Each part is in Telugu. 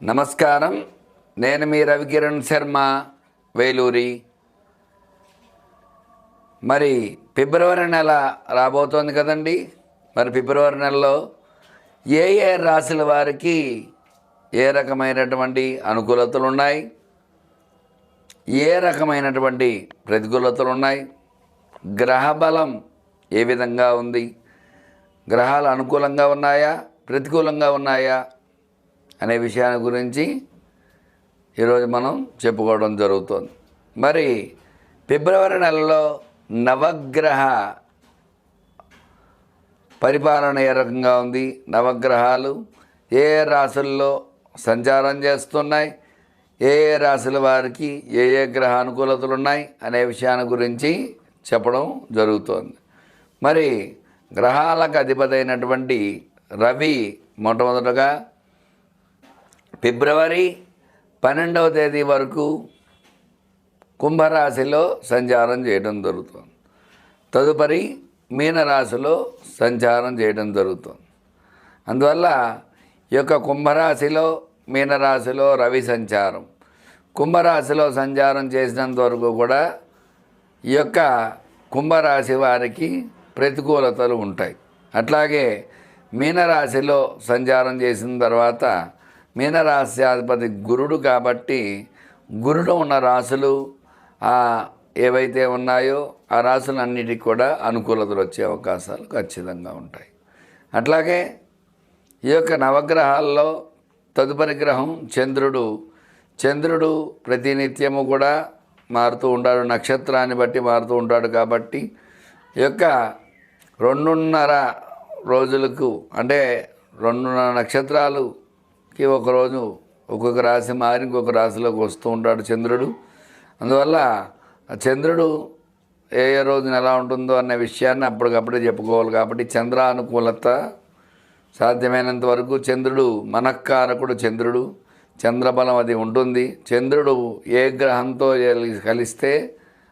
నమస్కారం. నేను మీ రవికిరణ్ శర్మ, వేలూరి. మరి ఫిబ్రవరి నెల రాబోతోంది కదండి. మరి ఫిబ్రవరి నెలలో ఏ ఏ రాశుల వారికి ఏ రకమైనటువంటి అనుకూలతలు ఉన్నాయి, ఏ రకమైనటువంటి ప్రతికూలతలు ఉన్నాయి, గ్రహ బలం ఏ విధంగా ఉంది, గ్రహాలు అనుకూలంగా ఉన్నాయా ప్రతికూలంగా ఉన్నాయా అనే విషయాన్ని గురించి ఈరోజు మనం చెప్పుకోవడం జరుగుతుంది. మరి ఫిబ్రవరి నెలలో నవగ్రహ పరిపాలన ఏ రకంగా ఉంది, నవగ్రహాలు ఏ రాశుల్లో సంచారం చేస్తున్నాయి, ఏ రాశుల వారికి ఏ గ్రహ అనుకూలతలు ఉన్నాయి అనే విషయాన్ని గురించి చెప్పడం జరుగుతోంది. మరి గ్రహాలకు అధిపతి అయినటువంటి రవి మొట్టమొదటగా ఫిబ్రవరి 12వ తేదీ వరకు కుంభరాశిలో సంచారం చేయడం జరుగుతుంది. తదుపరి మీనరాశిలో సంచారం చేయడం జరుగుతుంది. అందువల్ల ఈ యొక్క కుంభరాశిలో మీనరాశిలో రవి సంచారం, కుంభరాశిలో సంచారం చేసినంత వరకు కూడా ఈ యొక్క కుంభరాశి వారికి ప్రతికూలతలు ఉంటాయి. అట్లాగే మీనరాశిలో సంచారం చేసిన తర్వాత మీనరాశ్యాధిపతి గురుడు కాబట్టి గురుడు ఉన్న రాశులు ఏవైతే ఉన్నాయో ఆ రాశులన్నిటికీ కూడా అనుకూలతలు వచ్చే అవకాశాలు ఖచ్చితంగా ఉంటాయి. అట్లాగే ఈ యొక్క నవగ్రహాల్లో తదుపరి గ్రహం చంద్రుడు. చంద్రుడు ప్రతినిత్యము కూడా మారుతూ ఉంటాడు, నక్షత్రాన్ని బట్టి మారుతూ ఉంటాడు. కాబట్టి ఈ యొక్క 2.5 రోజులకు అంటే 2.5 నక్షత్రాలుకి ఒకరోజు ఒక్కొక్క రాశి మారి ఇంకొక రాశిలోకి వస్తూ ఉంటాడు చంద్రుడు. అందువల్ల చంద్రుడు ఏ రోజున ఎలా ఉంటుందో అనే విషయాన్ని అప్పటికప్పుడే చెప్పుకోవాలి. కాబట్టి చంద్రానుకూలత సాధ్యమైనంత వరకు చంద్రుడు మనఃకారకుడు, చంద్రుడు చంద్రబలం అది ఉంటుంది. చంద్రుడు ఏ గ్రహంతో కలిస్తే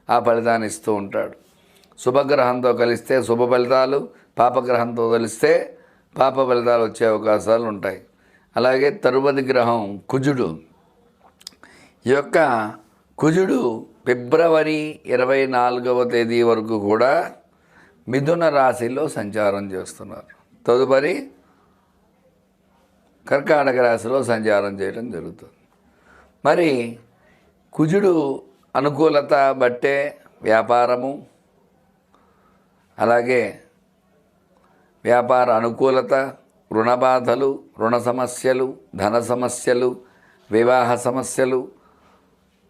ఆ ఫలితాన్ని ఇస్తూ ఉంటాడు. శుభగ్రహంతో కలిస్తే శుభ ఫలితాలు, పాపగ్రహంతో కలిస్తే పాప ఫలితాలు వచ్చే అవకాశాలు ఉంటాయి. అలాగే తరువాతి గ్రహం కుజుడు. ఈ యొక్క కుజుడు ఫిబ్రవరి 24వ తేదీ వరకు కూడా మిథున రాశిలో సంచారం చేస్తున్నారు. తదుపరి కర్కాటక రాశిలో సంచారం చేయడం జరుగుతుంది. మరి కుజుడు అనుకూలత బట్టే వ్యాపారము, అలాగే వ్యాపార అనుకూలత, రుణ బాధలు, రుణ సమస్యలు, ధన సమస్యలు, వివాహ సమస్యలు,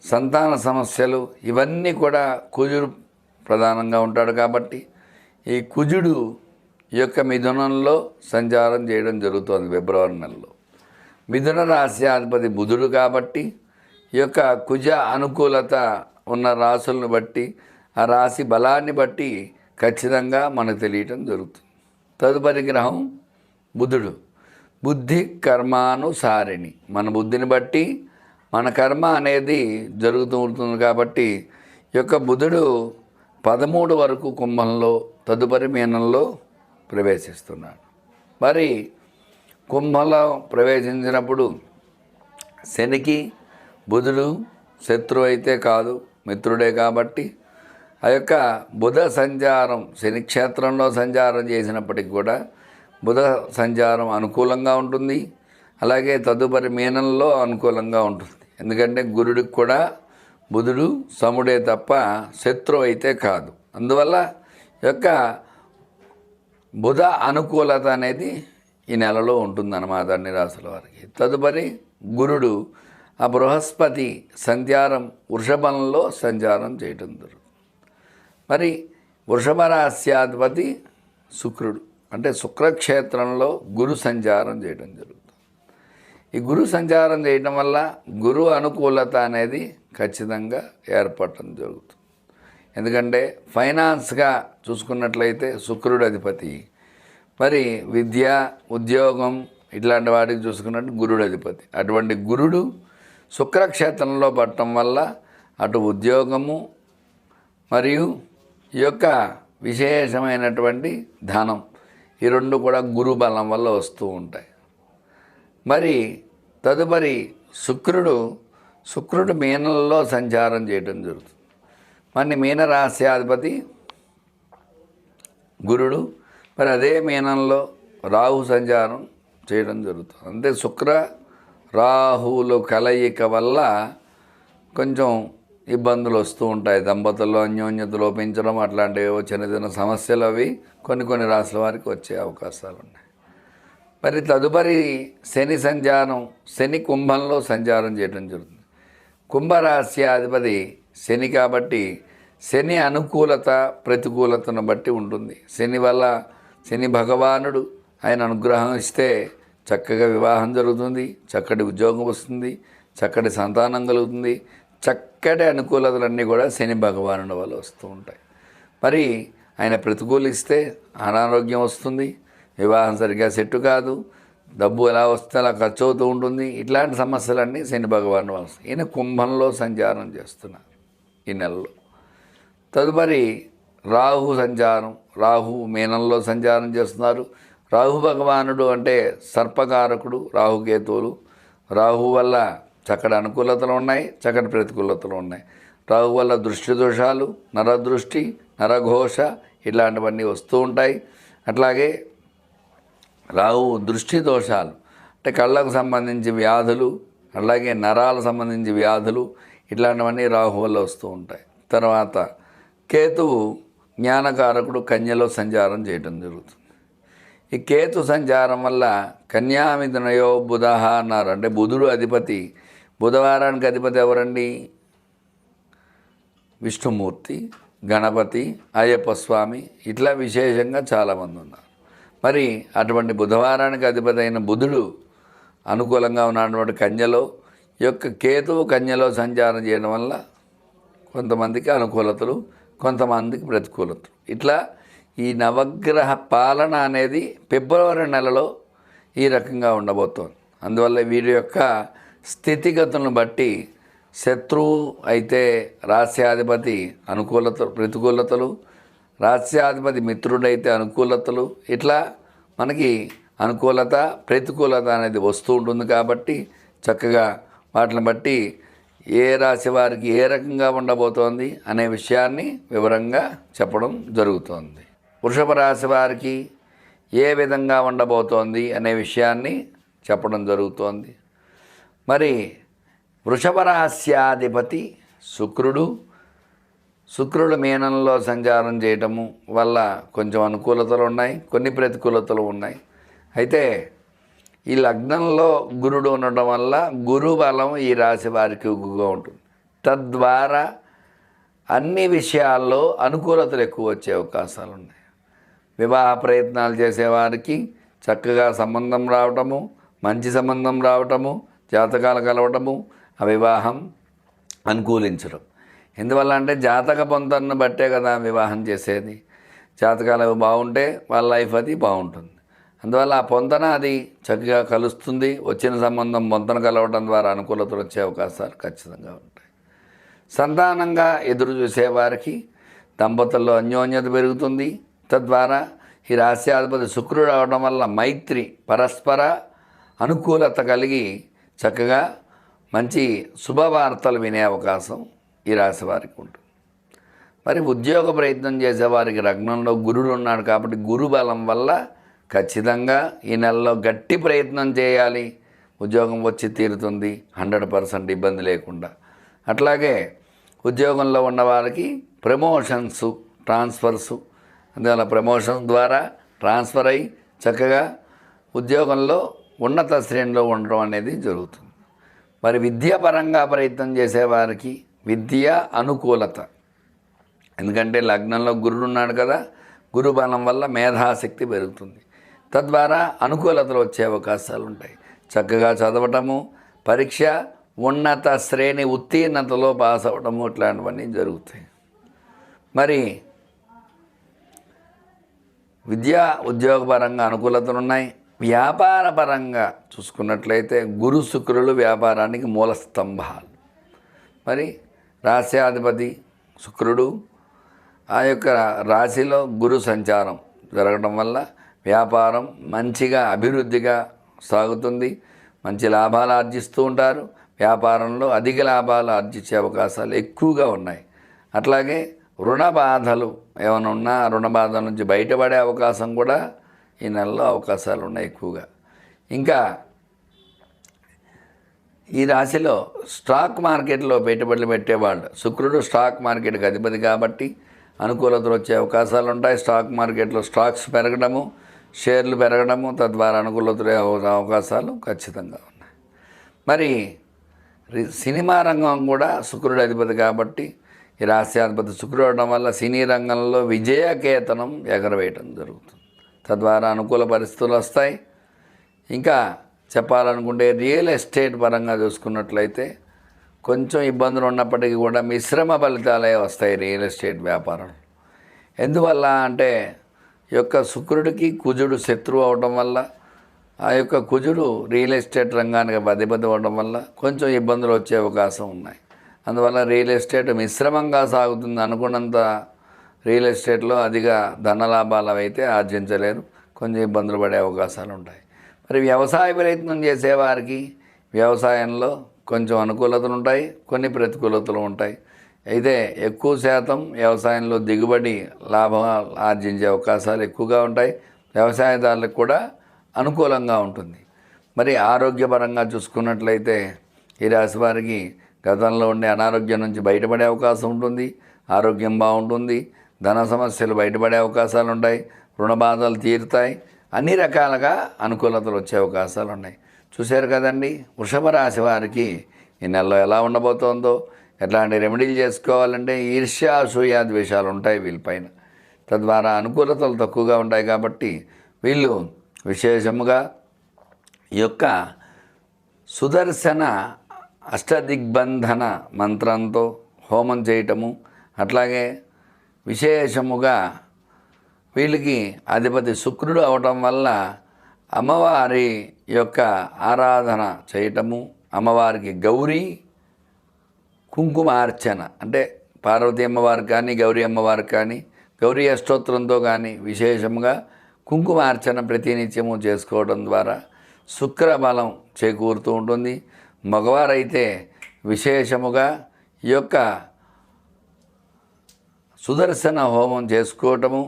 సంతాన సమస్యలు ఇవన్నీ కూడా కుజుడు ప్రధానంగా ఉంటాడు. కాబట్టి ఈ కుజుడు ఈ యొక్క మిథునంలో సంచారం చేయడం జరుగుతుంది ఫిబ్రవరి నెలలో. మిథున రాశ్యాధిపతి బుధుడు కాబట్టి ఈ యొక్క కుజ అనుకూలత ఉన్న రాశులను బట్టి ఆ రాశి బలాన్ని బట్టి ఖచ్చితంగా మనకు తెలియటం జరుగుతుంది. తదుపరి గ్రహం బుధుడు. బుద్ధి కర్మానుసారిణి, మన బుద్ధిని బట్టి మన కర్మ అనేది జరుగుతూ ఉంటుంది. కాబట్టి ఈ యొక్క బుధుడు 13 వరకు కుంభంలో తదుపరి మీనంలో ప్రవేశిస్తున్నాడు. మరి కుంభంలో ప్రవేశించినప్పుడు శనికి బుధుడు శత్రువు అయితే కాదు, మిత్రుడే. కాబట్టి ఆ యొక్క బుధ సంచారం శని క్షేత్రంలో సంచారం చేసినప్పటికి కూడా బుధ సంచారం అనుకూలంగా ఉంటుంది. అలాగే తదుపరి మీనంలో అనుకూలంగా ఉంటుంది. ఎందుకంటే గురుడికి కూడా బుధుడు సముడే తప్ప శత్రువు అయితే కాదు. అందువల్ల యొక్క బుధ అనుకూలత అనేది ఈ నెలలో ఉంటుందన్నమాట అన్ని రాశుల వారికి. తదుపరి గురుడు ఆ బృహస్పతి సంచారం వృషభంలో సంచారం చేయటం జరుగుతుంది. మరి వృషభ రాశ్యాధిపతి శుక్రుడు, అంటే శుక్రక్షేత్రంలో గురు సంచారం చేయడం జరుగుతుంది. ఈ గురు సంచారం చేయడం వల్ల గురు అనుకూలత అనేది ఖచ్చితంగా ఏర్పడటం జరుగుతుంది. ఎందుకంటే ఫైనాన్స్గా చూసుకున్నట్లయితే శుక్రుడు అధిపతి, మరి విద్య, ఉద్యోగం ఇట్లాంటి వాటికి చూసుకున్నట్టు గురుడు అధిపతి. అటువంటి గురుడు శుక్రక్షేత్రంలో పడటం వల్ల అటు ఉద్యోగము మరియు ఈ యొక్క విశేషమైనటువంటి ధనం ఈ రెండు కూడా గురు బలం వల్ల వస్తూ ఉంటాయి. మరి తదుపరి శుక్రుడు మీనంలో సంచారం చేయడం జరుగుతుంది. మరి మీనరాశ్యాధిపతి గురుడు, మరి అదే మీనంలో రాహు సంచారం చేయడం జరుగుతుంది. అంటే శుక్ర రాహువుల కలయిక వల్ల కొంచెం ఇబ్బందులు వస్తూ ఉంటాయి. దంపతుల్లో అన్యోన్యత లోపించడం అట్లాంటివి చిన్న చిన్న సమస్యలు అవి కొన్ని రాశుల వారికి వచ్చే అవకాశాలు ఉన్నాయి. మరి తదుపరి శని సంచారం, శని కుంభంలో సంచారం చేయడం జరుగుతుంది. కుంభరాశ్యాధిపతి శని కాబట్టి శని అనుకూలత ప్రతికూలతను బట్టి ఉంటుంది. శని వల్ల శని భగవానుడు ఆయన అనుగ్రహం ఇస్తే చక్కగా వివాహం జరుగుతుంది, చక్కటి ఉద్యోగం వస్తుంది, చక్కటి సంతానం కలుగుతుంది. చక్కటి అనుకూలతలన్నీ కూడా శని భగవానుడి వల్ల వస్తూ ఉంటాయి. మరి ఆయన ప్రతికూలిస్తే అనారోగ్యం వస్తుంది, వివాహం సరిగ్గా సెట్టు కాదు, డబ్బు ఎలా వస్తే అలా ఖర్చు అవుతూ ఉంటుంది. ఇట్లాంటి సమస్యలన్నీ శని భగవానుడు వల్ల వస్తాయి. ఈయన కుంభంలో సంచారం చేస్తున్నారు ఈ నెలలో. తదుపరి రాహు సంచారం, రాహు మీనంలో సంచారం చేస్తున్నారు. రాహు భగవానుడు అంటే సర్పకారకుడు, రాహుకేతువులు. రాహు వల్ల చక్కటి అనుకూలతలు ఉన్నాయి, చక్కటి ప్రతికూలతలు ఉన్నాయి. రాహు వల్ల దృష్టి దోషాలు, నరదృష్టి, నరఘోష ఇలాంటివన్నీ వస్తూ ఉంటాయి. అట్లాగే రాహు దృష్టి దోషాలు అంటే కళ్ళకు సంబంధించి వ్యాధులు, అలాగే నరాలకు సంబంధించి వ్యాధులు ఇట్లాంటివన్నీ రాహు వల్ల వస్తూ ఉంటాయి. తర్వాత కేతువు జ్ఞానకారకుడు, కన్యలో సంచారం చేయడం జరుగుతుంది. ఈ కేతు సంచారం వల్ల కన్యామిథునయో బుధ అన్నారు. అంటే బుధుడు అధిపతి. బుధవారానికి అధిపతి ఎవరండి? విష్ణుమూర్తి, గణపతి, అయ్యప్ప స్వామి ఇట్లా విశేషంగా చాలామంది ఉన్నారు. మరి అటువంటి బుధవారానికి అధిపతి అయిన బుధుడు అనుకూలంగా ఉన్నటువంటి కన్యలో ఈ యొక్క కేతువు కన్యలో సంచారం చేయడం వల్ల కొంతమందికి అనుకూలతలు, కొంతమందికి ప్రతికూలతలు. ఇట్లా ఈ నవగ్రహ పాలన అనేది ఫిబ్రవరి నెలలో ఈ రకంగా ఉండబోతోంది. అందువల్ల వీరి యొక్క స్థితిగతులను బట్టి శత్రువు అయితే రాస్యాధిపతి అనుకూలతలు, ప్రతికూలతలు, రాస్యాధిపతి మిత్రుడైతే అనుకూలతలు, ఇట్లా మనకి అనుకూలత ప్రతికూలత అనేది వస్తూ ఉంటుంది. కాబట్టి చక్కగా వాటిని బట్టి ఏ రాశి వారికి ఏ రకంగా ఉండబోతోంది అనే విషయాన్ని వివరంగా చెప్పడం జరుగుతోంది. వృషభ రాశి వారికి ఏ విధంగా ఉండబోతోంది అనే విషయాన్ని చెప్పడం జరుగుతోంది. మరి వృషభ రాశ్యాధిపతి శుక్రుడు మీనంలో సంచారం చేయటము వల్ల కొంచెం అనుకూలతలు ఉన్నాయి, కొన్ని ప్రతికూలతలు ఉన్నాయి. అయితే ఈ లగ్నంలో గురుడు ఉండటం వల్ల గురు బలం ఈ రాశి వారికి ఎక్కువగా ఉంటుంది. తద్వారా అన్ని విషయాల్లో అనుకూలతలు ఎక్కువ వచ్చే అవకాశాలు ఉన్నాయి. వివాహ ప్రయత్నాలు చేసేవారికి చక్కగా సంబంధం రావటము, మంచి సంబంధం రావటము, జాతకాలు కలవటము, ఆ వివాహం అనుకూలించడం. ఎందువల్ల అంటే జాతక పొంతనను బట్టే కదా వివాహం చేసేది. జాతకాలు అవి బాగుంటే వాళ్ళ లైఫ్ అది బాగుంటుంది. అందువల్ల ఆ పొంతన అది చక్కగా కలుస్తుంది. వచ్చిన సంబంధం పొంతన కలవడం ద్వారా అనుకూలతలు వచ్చే అవకాశాలు ఖచ్చితంగా ఉంటాయి. సంతానంగా ఎదురు చూసేవారికి దంపతుల్లో అన్యోన్యత పెరుగుతుంది. తద్వారా ఈ రాశ్యాధిపతి శుక్రుడు అవడం వల్ల మైత్రి, పరస్పర అనుకూలత కలిగి చక్కగా మంచి శుభవార్తలు వినే అవకాశం ఈ రాశి వారికి ఉంటుంది. మరి ఉద్యోగ ప్రయత్నం చేసేవారికి లగ్నంలో గురుడు ఉన్నాడు కాబట్టి గురు బలం వల్ల ఖచ్చితంగా ఈ నెలలో గట్టి ప్రయత్నం చేయాలి, ఉద్యోగం వచ్చి తీరుతుంది 100% ఇబ్బంది లేకుండా. అట్లాగే ఉద్యోగంలో ఉన్నవారికి ప్రమోషన్స్, ట్రాన్స్ఫర్సు, అందువల్ల ప్రమోషన్ ద్వారా ట్రాన్స్ఫర్ అయ్యి చక్కగా ఉద్యోగంలో ఉన్నత శ్రేణిలో ఉండడం అనేది జరుగుతుంది. మరి విద్యాపరంగా ప్రయత్నం చేసేవారికి విద్య అనుకూలత, ఎందుకంటే లగ్నంలో గురుడు ఉన్నాడు కదా, గురు బలం వల్ల మేధాశక్తి పెరుగుతుంది. తద్వారా అనుకూలతలు వచ్చే అవకాశాలు ఉంటాయి. చక్కగా చదవటము, పరీక్ష ఉన్నత శ్రేణి ఉత్తీర్ణతలో పాస్ అవ్వడము ఇట్లాంటివన్నీ జరుగుతాయి. మరి విద్యా ఉద్యోగపరంగా అనుకూలతలు ఉన్నాయి. వ్యాపార పరంగా చూసుకున్నట్లయితే గురు శుక్రులు వ్యాపారానికి మూల స్తంభాలు. మరి రాశ్యాధిపతి శుక్రుడు ఆ యొక్క రాశిలో గురు సంచారం జరగడం వల్ల వ్యాపారం మంచిగా అభివృద్ధిగా సాగుతుంది. మంచి లాభాలు ఆర్జిస్తూ ఉంటారు. వ్యాపారంలో అధిక లాభాలు ఆర్జించే అవకాశాలు ఎక్కువగా ఉన్నాయి. అట్లాగే రుణ బాధలు ఏమైనా ఉన్నా రుణ బాధల నుంచి బయటపడే అవకాశం కూడా ఈ నెలలో అవకాశాలు ఉన్నాయి ఎక్కువగా. ఇంకా ఈ రాశిలో స్టాక్ మార్కెట్లో పెట్టుబడులు పెట్టేవాళ్ళు, శుక్రుడు స్టాక్ మార్కెట్కి అధిపతి కాబట్టి అనుకూలతలు వచ్చే అవకాశాలు ఉంటాయి. స్టాక్ మార్కెట్లో స్టాక్స్ పెరగడము, షేర్లు పెరగడము, తద్వారా అనుకూలతలు అవకాశాలు ఖచ్చితంగా ఉన్నాయి. మరి సినిమా రంగం కూడా శుక్రుడు అధిపతి కాబట్టి ఈ రాశ్యాధిపతి శుక్రుడు అవడం వల్ల సినీ రంగంలో విజయకేతనం ఎగరవేయటం జరుగుతుంది. తద్వారా అనుకూల పరిస్థితులు వస్తాయి. ఇంకా చెప్పాలనుకుంటే రియల్ ఎస్టేట్ పరంగా చూసుకున్నట్లయితే కొంచెం ఇబ్బందులు ఉన్నప్పటికీ కూడా మిశ్రమ ఫలితాలే వస్తాయి రియల్ ఎస్టేట్ వ్యాపారం. ఎందువల్ల అంటే ఈ యొక్క శుక్రుడికి కుజుడు శత్రువు అవడం వల్ల, ఆ యొక్క కుజుడు రియల్ ఎస్టేట్ రంగానికి అధిపతి అవ్వడం వల్ల కొంచెం ఇబ్బందులు వచ్చే అవకాశం ఉన్నాయి. అందువల్ల రియల్ ఎస్టేట్ మిశ్రమంగా సాగుతుంది. అనుకున్నంత రియల్ ఎస్టేట్లో అధిక ధనలాభాలు అయితే ఆర్జించలేరు, కొంచెం ఇబ్బందులు పడే అవకాశాలు ఉంటాయి. మరి వ్యవసాయ ప్రయత్నం చేసేవారికి వ్యవసాయంలో కొంచెం అనుకూలతలు ఉంటాయి, కొన్ని ప్రతికూలతలు ఉంటాయి. అయితే ఎక్కువ శాతం వ్యవసాయంలో దిగుబడి లాభం ఆర్జించే అవకాశాలు ఎక్కువగా ఉంటాయి. వ్యవసాయదారులకు కూడా అనుకూలంగా ఉంటుంది. మరి ఆరోగ్యపరంగా చూసుకున్నట్లయితే ఈ రాశి వారికి గతంలో ఉండే అనారోగ్యం నుంచి బయటపడే అవకాశం ఉంటుంది. ఆరోగ్యం బాగుంటుంది. ధన సమస్యలు బయటపడే అవకాశాలు ఉంటాయి. రుణ బాధలు తీరుతాయి. అన్ని రకాలుగా అనుకూలతలు వచ్చే అవకాశాలు ఉన్నాయి. చూశారు కదండి, వృషభ రాశి వారికి ఈ నెలలో ఎలా ఉండబోతోందో. ఎట్లాంటి రెమెడీలు చేసుకోవాలంటే ఈర్ష్య, అసూయ, ద్వేషాలు ఉంటాయి వీళ్ళపైన. తద్వారా అనుకూలతలు తక్కువగా ఉంటాయి కాబట్టి వీళ్ళు విశేషముగా ఈ యొక్క సుదర్శన అష్టదిగ్బంధన మంత్రంతో హోమం చేయటము, అట్లాగే విశేషముగా వీళ్ళకి అధిపతి శుక్రుడు అవటం వల్ల అమ్మవారి యొక్క ఆరాధన చేయటము, అమ్మవారికి గౌరీ కుంకుమార్చన అంటే పార్వతీ అమ్మవారికి కానీ గౌరీ అమ్మవారికి కానీ గౌరీ అష్టోత్తరంతో కానీ విశేషంగా కుంకుమార్చన ప్రతినిత్యము చేసుకోవడం ద్వారా శుక్రబలం చేకూరుతూ ఉంటుంది. మగవారైతే విశేషముగా ఈ యొక్క సుదర్శన హోమం చేసుకోవటము,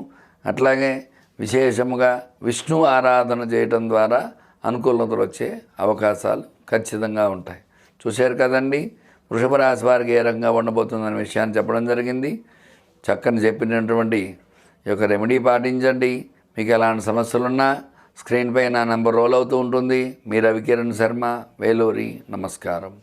అట్లాగే విశేషముగా విష్ణు ఆరాధన చేయటం ద్వారా అనుకూలతలు వచ్చే అవకాశాలు ఖచ్చితంగా ఉంటాయి. చూశారు కదండి, వృషభ రాశి వారికి ఏ రకంగా ఉండబోతుందనే విషయాన్ని చెప్పడం జరిగింది. చక్కని చెప్పినటువంటి ఈ యొక్క రెమెడీ పాటించండి. మీకు ఎలాంటి సమస్యలున్నా స్క్రీన్పై నా నెంబర్ రోల్ అవుతూ ఉంటుంది. మీ రవికిరణ్ శర్మ, వేలూరి. నమస్కారం.